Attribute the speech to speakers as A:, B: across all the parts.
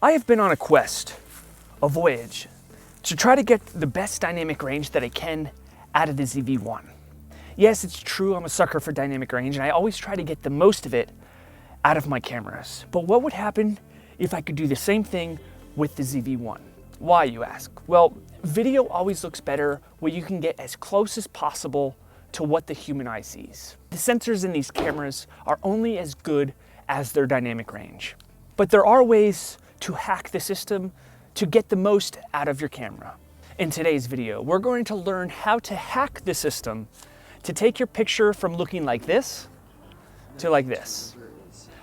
A: I have been on a quest, a voyage, to try to get the best dynamic range that I can out of the ZV-1. Yes, it's true, I'm a sucker for dynamic range, and I always try to get the most of it out of my cameras. But what would happen if I could do the same thing with the ZV-1? Why, you ask? Well, video always looks better where you can get as close as possible to what the human eye sees. The sensors in these cameras are only as good as their dynamic range. But there are ways to hack the system to get the most out of your camera. In today's video, we're going to learn how to hack the system to take your picture from looking like this to like this.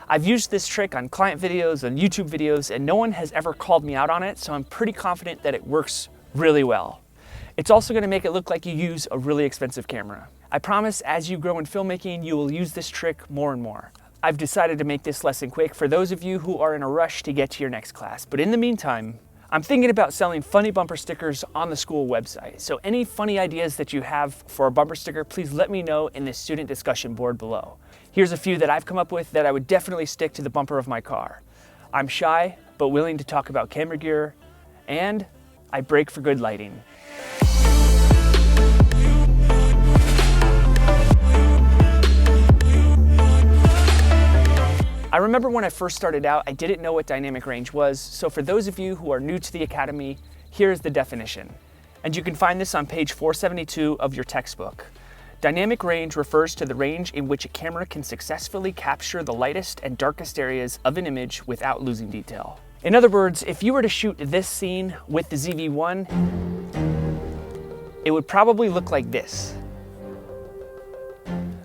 A: I've used this trick on client videos and YouTube videos, and no one has ever called me out on it, so I'm pretty confident that it works really well. It's also going to make it look like you use a really expensive camera. I promise as you grow in filmmaking, you will use this trick more and more. I've decided to make this lesson quick for those of you who are in a rush to get to your next class. But in the meantime, I'm thinking about selling funny bumper stickers on the school website. So any funny ideas that you have for a bumper sticker, please let me know in the student discussion board below. Here's a few that I've come up with that I would definitely stick to the bumper of my car. I'm shy, but willing to talk about camera gear, and I brake for good lighting. I remember when I first started out, I didn't know what dynamic range was, so for those of you who are new to the Academy, here's the definition. And you can find this on page 472 of your textbook. Dynamic range refers to the range in which a camera can successfully capture the lightest and darkest areas of an image without losing detail. In other words, if you were to shoot this scene with the ZV-1, it would probably look like this.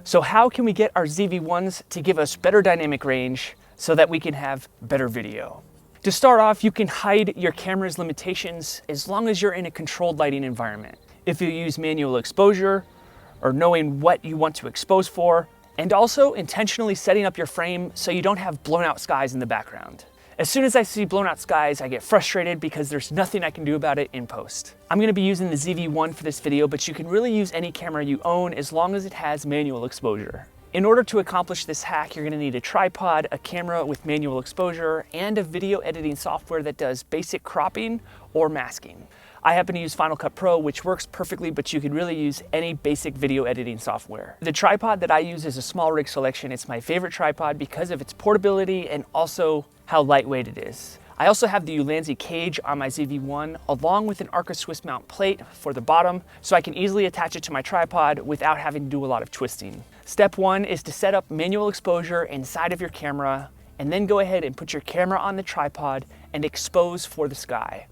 A: So how can we get our ZV-1s to give us better dynamic range so that we can have better video? To start off, you can hide your camera's limitations as long as you're in a controlled lighting environment. If you use manual exposure, or knowing what you want to expose for, and also intentionally setting up your frame so you don't have blown out skies in the background. As soon as I see blown out skies, I get frustrated because there's nothing I can do about it in post. I'm gonna be using the ZV-1 for this video, but you can really use any camera you own as long as it has manual exposure. In order to accomplish this hack, you're gonna need a tripod, a camera with manual exposure, and a video editing software that does basic cropping or masking. I happen to use Final Cut Pro, which works perfectly, but you can really use any basic video editing software. The tripod that I use is a small rig selection. It's my favorite tripod because of its portability and also how lightweight it is. I also have the Ulanzi cage on my ZV-1 along with an Arca Swiss mount plate for the bottom, so I can easily attach it to my tripod without having to do a lot of twisting. Step one is to set up manual exposure inside of your camera, and then go ahead and put your camera on the tripod and expose for the sky.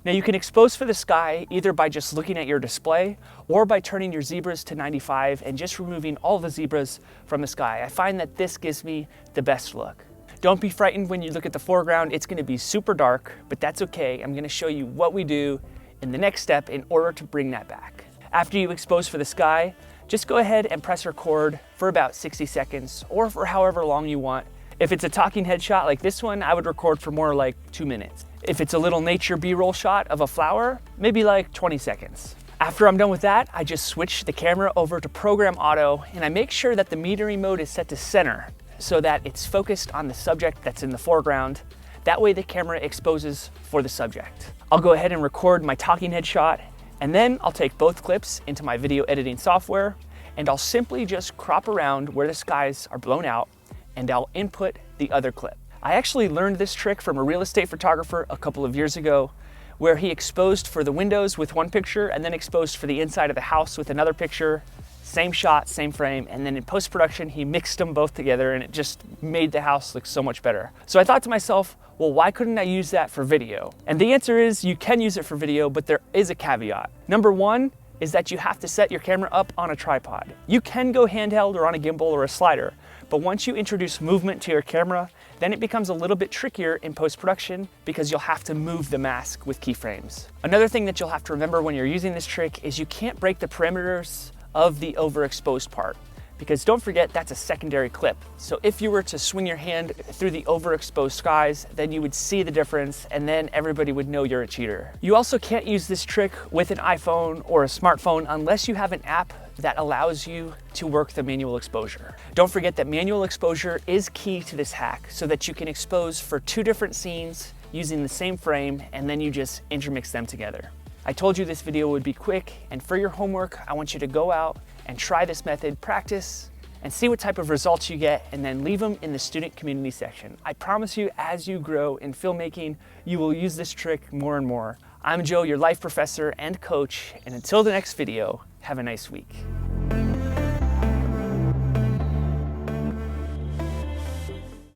A: Now you can expose for the sky either by just looking at your display or by turning your zebras to 95 and just removing all the zebras from the sky. I find that this gives me the best look. Don't be frightened when you look at the foreground. It's gonna be super dark, but that's okay. I'm gonna show you what we do in the next step in order to bring that back. After you expose for the sky, just go ahead and press record for about 60 seconds or for however long you want. If it's a talking head shot like this one, I would record for more like 2 minutes. If it's a little nature B-roll shot of a flower, maybe like 20 seconds. After I'm done with that, I just switch the camera over to program auto, and I make sure that the metering mode is set to center so that it's focused on the subject that's in the foreground. That way the camera exposes for the subject. I'll go ahead and record my talking head shot, and then I'll take both clips into my video editing software, and I'll simply just crop around where the skies are blown out, and I'll input the other clip. I actually learned this trick from a real estate photographer a couple of years ago, where he exposed for the windows with one picture and then exposed for the inside of the house with another picture. Same shot, same frame, and then in post-production, he mixed them both together and it just made the house look so much better. So I thought to myself, well, why couldn't I use that for video? And the answer is you can use it for video, but there is a caveat. Number one is that you have to set your camera up on a tripod. You can go handheld or on a gimbal or a slider, but once you introduce movement to your camera, then it becomes a little bit trickier in post-production because you'll have to move the mask with keyframes. Another thing that you'll have to remember when you're using this trick is you can't break the perimeters of the overexposed part, because don't forget that's a secondary clip. So if you were to swing your hand through the overexposed skies, then you would see the difference and then everybody would know you're a cheater. You also can't use this trick with an iPhone or a smartphone unless you have an app that allows you to work the manual exposure. Don't forget that manual exposure is key to this hack so that you can expose for 2 different scenes using the same frame, and then you just intermix them together. I told you this video would be quick, and for your homework, I want you to go out and try this method, practice, and see what type of results you get, and then leave them in the student community section. I promise you, as you grow in filmmaking, you will use this trick more and more. I'm Joe, your life professor and coach, and until the next video, have a nice week.